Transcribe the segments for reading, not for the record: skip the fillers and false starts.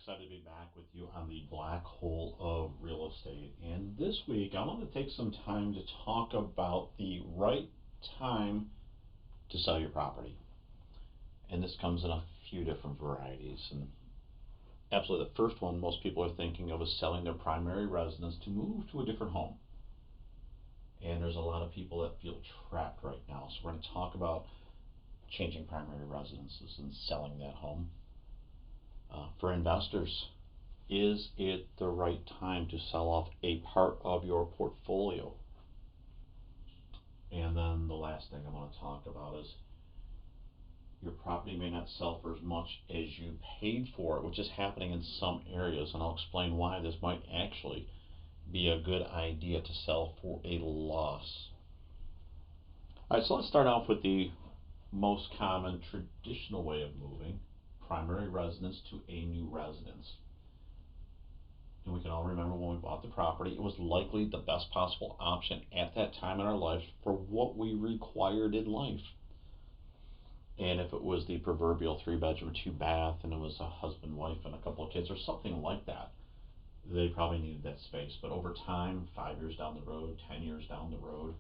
excited to be back with you on the black hole of real estate. And this week, I want to take some time to talk about the right time to sell your property. And this comes in a few different varieties. And absolutely, the first one most people are thinking of is selling their primary residence to move to a different home. And there's a lot of people that feel trapped right now. So, we're going to talk about changing primary residences and selling that home. For investors, is it the right time to sell off a part of your portfolio? And then the last thing I want to talk about is your property may not sell for as much as you paid for it, which is happening in some areas, and I'll explain why this might actually be a good idea to sell for a loss. All right, so let's start off with the most common traditional way of moving primary residence to a new residence. And we can all remember when we bought the property, it was likely the best possible option at that time in our life for what we required in life. And if it was the proverbial 3 bedroom, 2 bath, and it was a husband, wife, and a couple of kids, or something like that, they probably needed that space. But over time, 5 years down the road, 10 years down the road,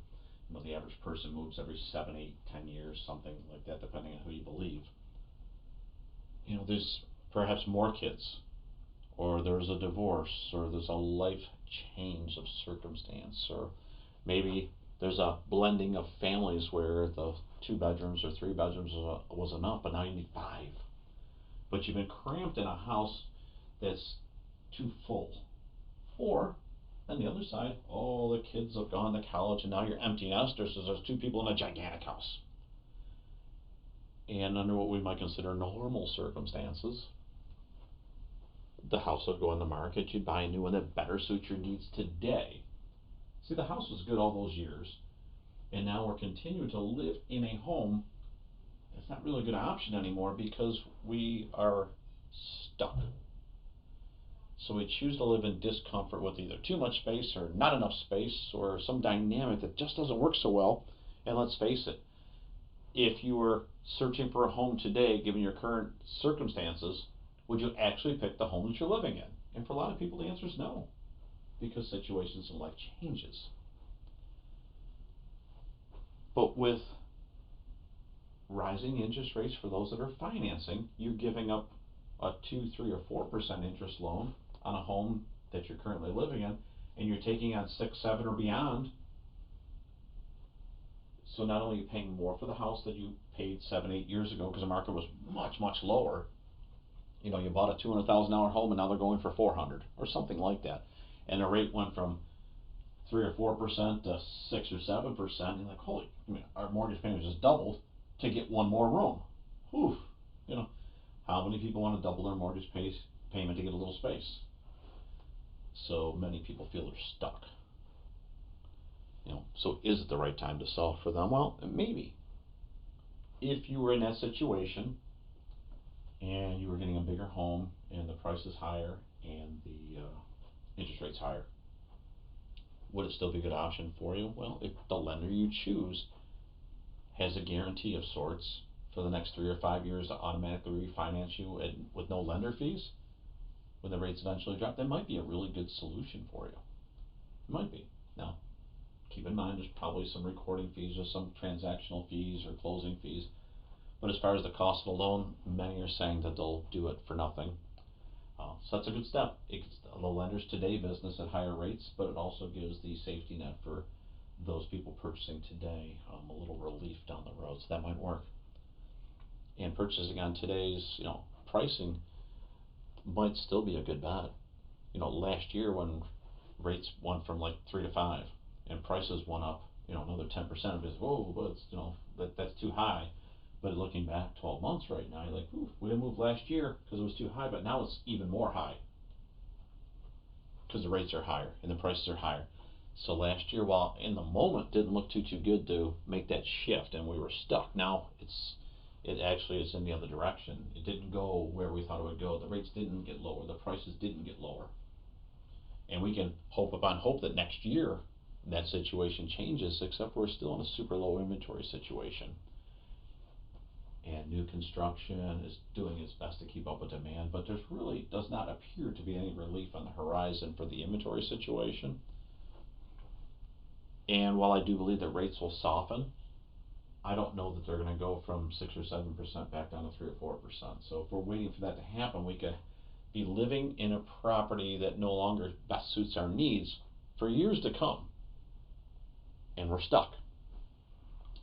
the average person moves every 7, 8, 10 years, something like that, depending on who you believe. There's perhaps more kids, or there's a divorce, or there's a life change of circumstance, or maybe there's a blending of families where the 2 bedrooms or 3 bedrooms was enough, but now you need five. But you've been cramped in a house that's too full. Or on the other side, oh, the kids have gone to college and now you're empty nesters, so there's two people in a gigantic house. And under what we might consider normal circumstances, the house would go on the market, you'd buy a new one that better suits your needs today. See, the house was good all those years, and now we're continuing to live in a home that's not really a good option anymore because we are stuck. So we choose to live in discomfort with either too much space or not enough space or some dynamic that just doesn't work so well. And let's face it, if you were searching for a home today, given your current circumstances, would you actually pick the home that you're living in? And for a lot of people, the answer is no, because situations in life changes. But with rising interest rates for those that are financing, you're giving up a 2, 3, or 4% interest loan on a home that you're currently living in, and you're taking on 6, 7, or beyond. So not only are you paying more for the house that you paid 7, 8 years ago because the market was much, much lower. You bought a $200,000 home and now they're going for 400 or something like that, and the rate went from 3 or 4% to 6 or 7%. You're like, holy! Our mortgage payment just doubled to get one more room. Whew! How many people want to double their mortgage payment to get a little space? So many people feel they're stuck. So is it the right time to sell for them? Well, maybe. If you were in that situation and you were getting a bigger home and the price is higher and the interest rate's higher, would it still be a good option for you? Well, if the lender you choose has a guarantee of sorts for the next 3 or 5 years to automatically refinance you with no lender fees when the rates eventually drop, that might be a really good solution for you. It might be. Now, keep in mind there's probably some recording fees or some transactional fees or closing fees. But as far as the cost of the loan, many are saying that they'll do it for nothing. So that's a good step. It gets the lenders today business at higher rates, but it also gives the safety net for those people purchasing today a little relief down the road. So that might work. And purchasing on today's pricing might still be a good bet. Last year when rates went from like 3 to 5 and prices went up another 10%, because whoa, but it's that's too high. But looking back 12 months right now, you're like, ooh, we didn't move last year because it was too high, but now it's even more high because the rates are higher and the prices are higher. So last year, while in the moment didn't look too good to make that shift and we were stuck, now it actually is in the other direction. It didn't go where we thought it would go. The rates didn't get lower. The prices didn't get lower. And we can hope upon hope that next year that situation changes, except we're still in a super low inventory situation. and new construction is doing its best to keep up with demand, but there's really does not appear to be any relief on the horizon for the inventory situation. And while I do believe that rates will soften, I don't know that they're going to go from 6 or 7% back down to 3 or 4%. So if we're waiting for that to happen, we could be living in a property that no longer best suits our needs for years to come, and we're stuck.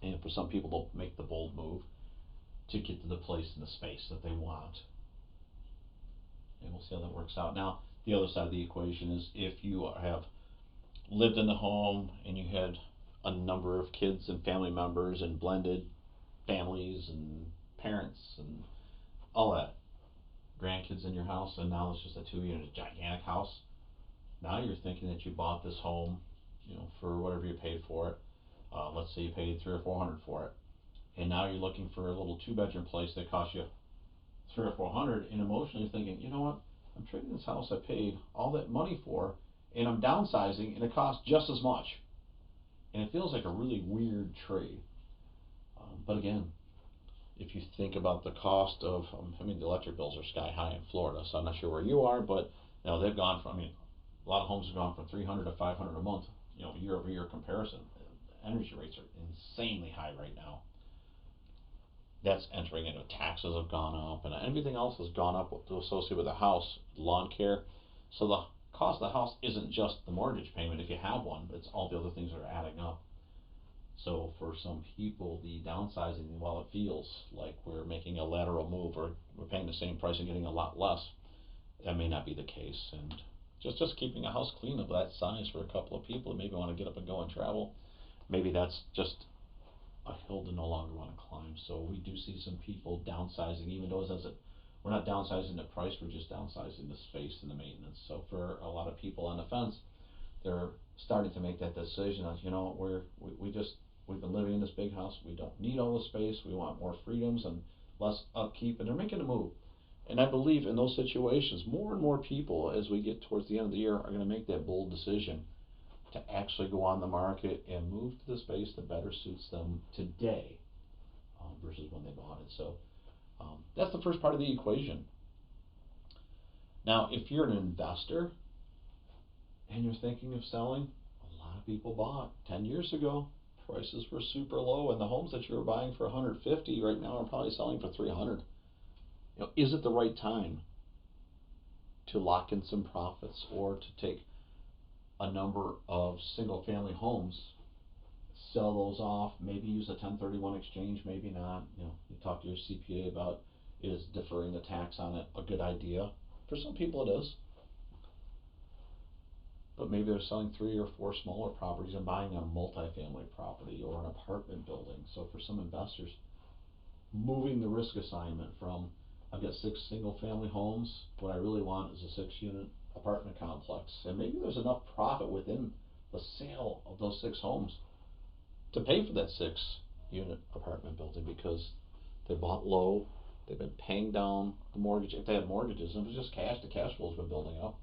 And for some people, they'll make the bold move to get to the place and the space that they want, and we'll see how that works out. Now, the other side of the equation is if you have lived in the home and you had a number of kids and family members and blended families and parents and all that, grandkids in your house, and now it's just a 2 unit gigantic house. Now you're thinking that you bought this home, for whatever you paid for it. Let's say you paid 3 or 400 for it, and now you're looking for a little 2 bedroom place that costs you 3 or 400, and emotionally you're thinking, you know what? I'm trading this house I paid all that money for, and I'm downsizing, and it costs just as much, and it feels like a really weird trade. But again, if you think about the cost of, the electric bills are sky high in Florida, so I'm not sure where you are, but they've gone from, a lot of homes have gone from 300 to 500 a month, year over year comparison. Energy rates are insanely high right now. That's entering into taxes have gone up, and everything else has gone up associated with the house, lawn care. So the cost of the house isn't just the mortgage payment if you have one, it's all the other things that are adding up. So for some people, the downsizing, while it feels like we're making a lateral move or we're paying the same price and getting a lot less, that may not be the case. And just keeping a house clean of that size for a couple of people that maybe want to get up and go and travel, maybe that's just a hill to no longer want to climb. So we do see some people downsizing, even though we're not downsizing the price, we're just downsizing the space and the maintenance. So for a lot of people on the fence, they're starting to make that decision of, we've been living in this big house, we don't need all the space, we want more freedoms and less upkeep, and they're making a move. And I believe in those situations, more and more people, as we get towards the end of the year, are going to make that bold decision to actually go on the market and move to the space that better suits them today, versus when they bought it. So that's the first part of the equation. Now, if you're an investor and you're thinking of selling, a lot of people bought 10 years ago. Prices were super low, and the homes that you were buying for 150 right now are probably selling for 300. Is it the right time to lock in some profits, or to take a number of single family homes, sell those off, maybe use a 1031 exchange, maybe not? You talk to your CPA about, is deferring the tax on it a good idea? For some people it is. But maybe they're selling 3 or 4 smaller properties and buying a multifamily property or an apartment building. So for some investors, moving the risk assignment from, I've got 6 single family homes, what I really want is a 6 unit apartment complex, and maybe there's enough profit within the sale of those 6 homes to pay for that 6 unit apartment building, because they bought low, they've been paying down the mortgage. If they had mortgages, and it was just cash, the cash flow's been building up.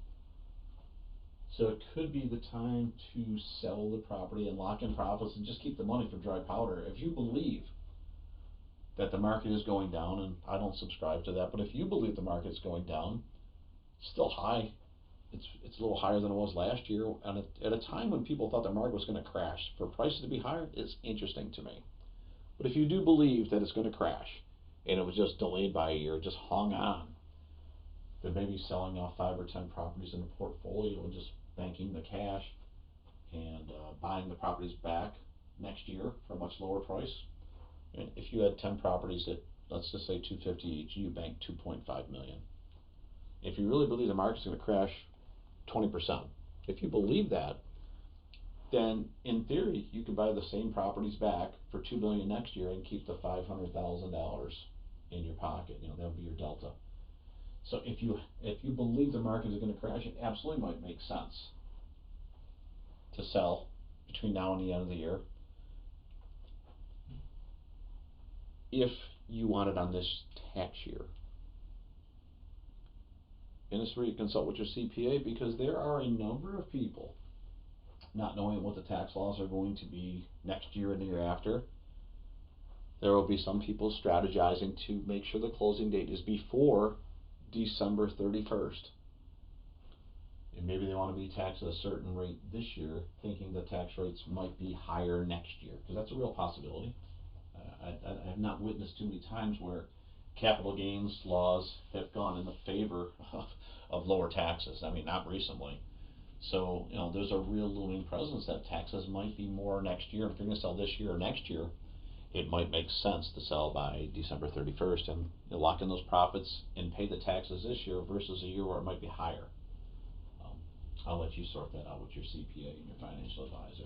So it could be the time to sell the property and lock in profits and just keep the money for dry powder. If you believe that the market is going down, and I don't subscribe to that, but if you believe the market's going down, it's still high. It's a little higher than it was last year, and at a time when people thought the market was going to crash. For prices to be higher, it's interesting to me. But if you do believe that it's going to crash, and it was just delayed by a year, just hung on, then maybe selling off 5 or 10 properties in a portfolio and just banking the cash and buying the properties back next year for a much lower price. And if you had 10 properties at, let's just say, 250 each, you bank 2.5 million. If you really believe the market's going to crash 20%, if you believe that, then in theory you can buy the same properties back for $2 million next year and keep the $500,000 in your pocket. That would be your delta. So if you believe the market is going to crash, it absolutely might make sense to sell between now and the end of the year. If you want it on this tax year, and this is where you consult with your CPA, because there are a number of people, not knowing what the tax laws are going to be next year and the year after, There will be some people strategizing to make sure the closing date is before December 31st. And maybe they want to be taxed at a certain rate this year, thinking the tax rates might be higher next year, because that's a real possibility. I have not witnessed too many times where capital gains laws have gone in the favor of lower taxes. I mean, not recently. So, there's a real looming presence that taxes might be more next year. If you're going to sell this year or next year, it might make sense to sell by December 31st and lock in those profits and pay the taxes this year versus a year where it might be higher. Um, I'll let you sort that out with your CPA and your financial advisor.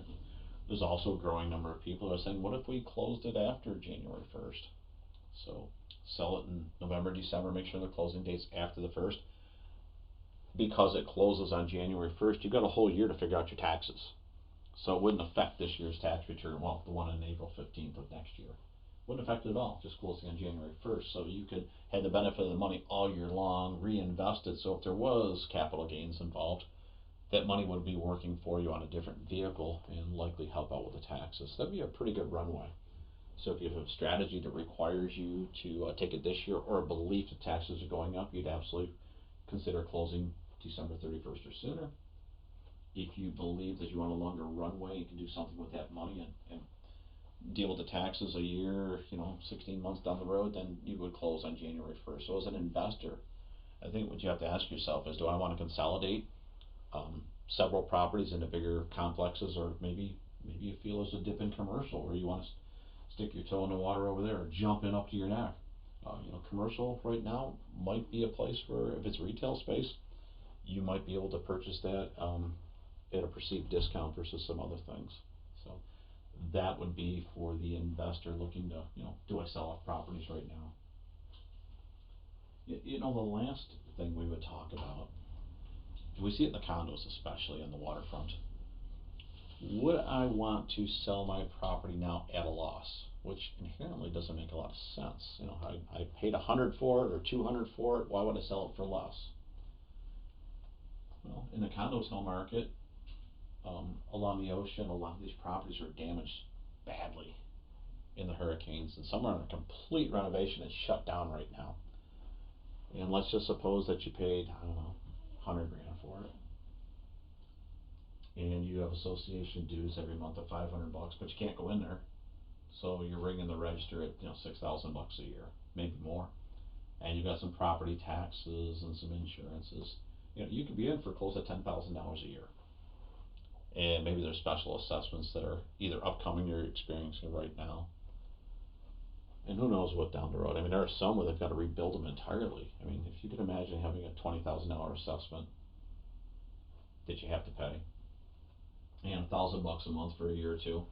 There's also a growing number of people who are saying, what if we closed it after January 1st? So sell it in November, December, make sure the closing date's after the 1st. Because it closes on January 1st, you've got a whole year to figure out your taxes. So it wouldn't affect this year's tax return, well, the one on April 15th of next year. Wouldn't affect it at all, just closing on January 1st. So you could have the benefit of the money all year long, reinvest it. So if there was capital gains involved, that money would be working for you on a different vehicle and likely help out with the taxes. That'd be a pretty good runway. So if you have a strategy that requires you to take it this year, or a belief that taxes are going up, you'd absolutely consider closing December 31st or sooner. If you believe that you want a longer runway and can do something with that money and deal with the taxes a year, 16 months down the road, then you would close on January 1st. So as an investor, I think what you have to ask yourself is, do I want to consolidate several properties into bigger complexes, or maybe you feel there's a dip in commercial, or you want to stick your toe in the water over there, or jump in up to your neck. Commercial right now might be a place where, if it's retail space, you might be able to purchase that at a perceived discount versus some other things. So that would be for the investor looking to, do I sell off properties right now? The last thing we would talk about, we see it in the condos, especially on the waterfront. Would I want to sell my property now at a loss? Which inherently doesn't make a lot of sense. I paid $100 for it or $200 for it. Why would I sell it for less? Well, in the condo market, along the ocean, a lot of these properties were damaged badly in the hurricanes, and some are under complete renovation and shut down right now. And let's just suppose that you paid, I don't know, $100,000 for it, and you have association dues every month of $500, but you can't go in there, so you're ringing the register at $6,000 a year, maybe more, and you've got some property taxes and some insurances. You could be in for close to $10,000 a year. And maybe there's special assessments that are either upcoming or you're experiencing right now. And who knows what down the road. I mean, there are some where they've got to rebuild them entirely. I mean, if you could imagine having a $20,000 assessment that you have to pay, and $1,000 a month for a year or two,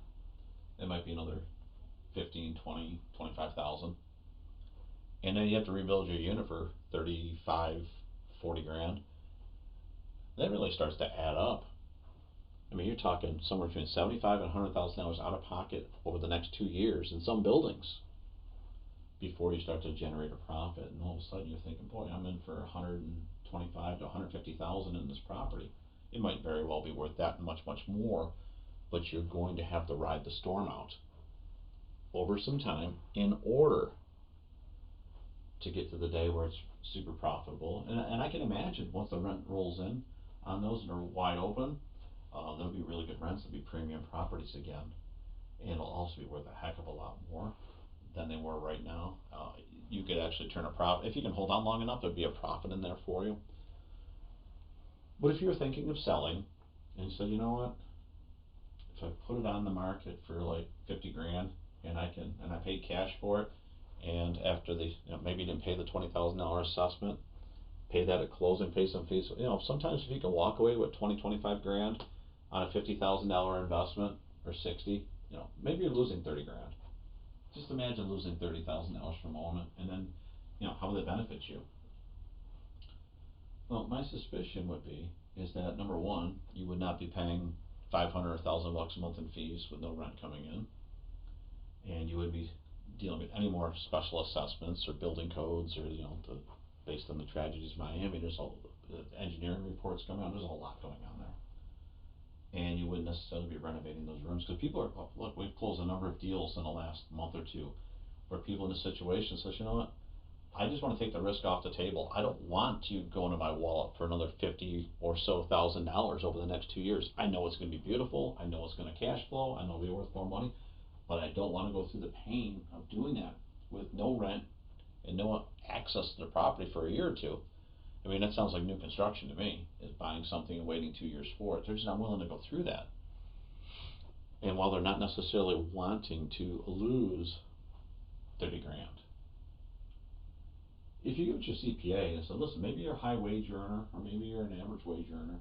it might be another 15, 20, 25,000. And then you have to rebuild your unit for 35, 40 grand. That really starts to add up. I mean, you're talking somewhere between $75,000 and $100,000 out of pocket over the next 2 years in some buildings before you start to generate a profit. And all of a sudden you're thinking, boy, I'm in for 125 to 150,000 in this property. It might very well be worth that and much, much more, but you're going to have to ride the storm out over some time in order to get to the day where it's super profitable. And I can imagine once the rent rolls in on those and are wide open, there'll be really good rents. There'll be premium properties again, and it'll also be worth a heck of a lot more than they were right now. You could actually turn a profit if you can hold on long enough. There'd be a profit in there for you. But if you're thinking of selling, and you said, you know what, if I put it on the market for like 50 grand, and I paid cash for it, and after they maybe didn't pay the $20,000 assessment, pay that at closing, pay some fees. Sometimes if you can walk away with 20, 25 grand on a $50,000 investment, or 60, maybe you're losing 30 grand. Just imagine losing $30,000 for a moment, and then, how would that benefit you? Well, my suspicion would be is that, number one, you would not be paying $500 or $1,000 a month in fees with no rent coming in, and you would be dealing with any more special assessments or building codes, or based on the tragedies of Miami, there's all engineering reports coming out. There's a lot going on there. And you wouldn't necessarily be renovating those rooms, because people are, look, we've closed a number of deals in the last month or two where people in a situation says, you know what, I just want to take the risk off the table. I don't want to go into my wallet for another 50 or so $1,000 over the next 2 years. I know it's going to be beautiful. I know it's going to cash flow. I know it'll be worth more money, but I don't want to go through the pain of doing that with no rent and no access to the property for a year or two. I mean, that sounds like new construction to me, is buying something and waiting 2 years for it. They're just not willing to go through that. And while they're not necessarily wanting to lose 30 grand, if you give it to your CPA and say, listen, maybe you're a high wage earner or maybe you're an average wage earner,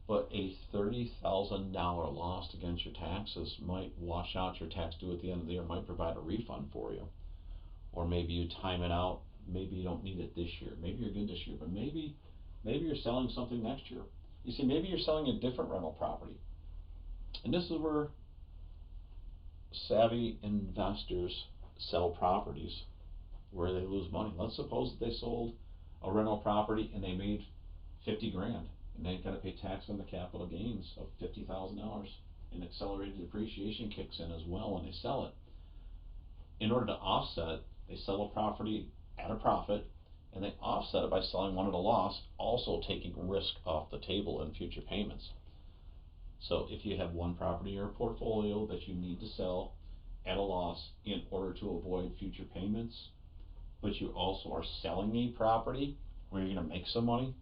but a $30,000 loss against your taxes might wash out your tax due at the end of the year, might provide a refund for you. Or maybe you time it out. Maybe you don't need it this year. Maybe you're good this year, but maybe you're selling something next year. You see, maybe you're selling a different rental property. And this is where savvy investors sell properties where they lose money. Let's suppose that they sold a rental property and they made 50 grand and they got to pay tax on the capital gains of $50,000, and accelerated depreciation kicks in as well when they sell it. In order to offset, they sell a property at a profit and they offset it by selling one at a loss, also taking risk off the table in future payments. So if you have one property in your portfolio that you need to sell at a loss in order to avoid future payments, but you also are selling a property where you're going to make some money,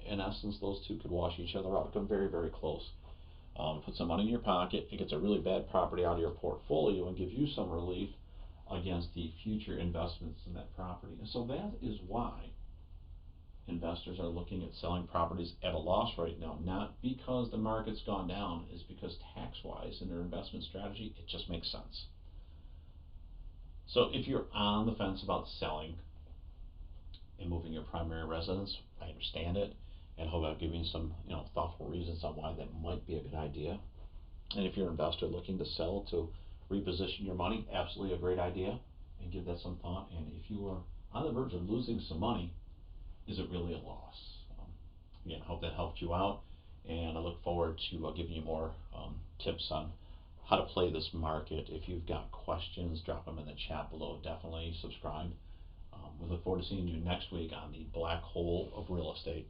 in essence, those two could wash each other out, come very, very close. Put some money in your pocket, it gets a really bad property out of your portfolio and gives you some relief against the future investments in that property. And so that is why investors are looking at selling properties at a loss right now, not because the market's gone down, is because tax-wise in their investment strategy, it just makes sense. So if you're on the fence about selling and moving your primary residence, I understand it, and hope I've given you some thoughtful reasons on why that might be a good idea. And if you're an investor looking to sell to reposition your money, absolutely a great idea, and give that some thought. And if you are on the verge of losing some money, is it really a loss? Again, I hope that helped you out, and I look forward to giving you more tips on how to play this market. If you've got questions, drop them in the chat below. Definitely subscribe. We look forward to seeing you next week on the black hole of real estate.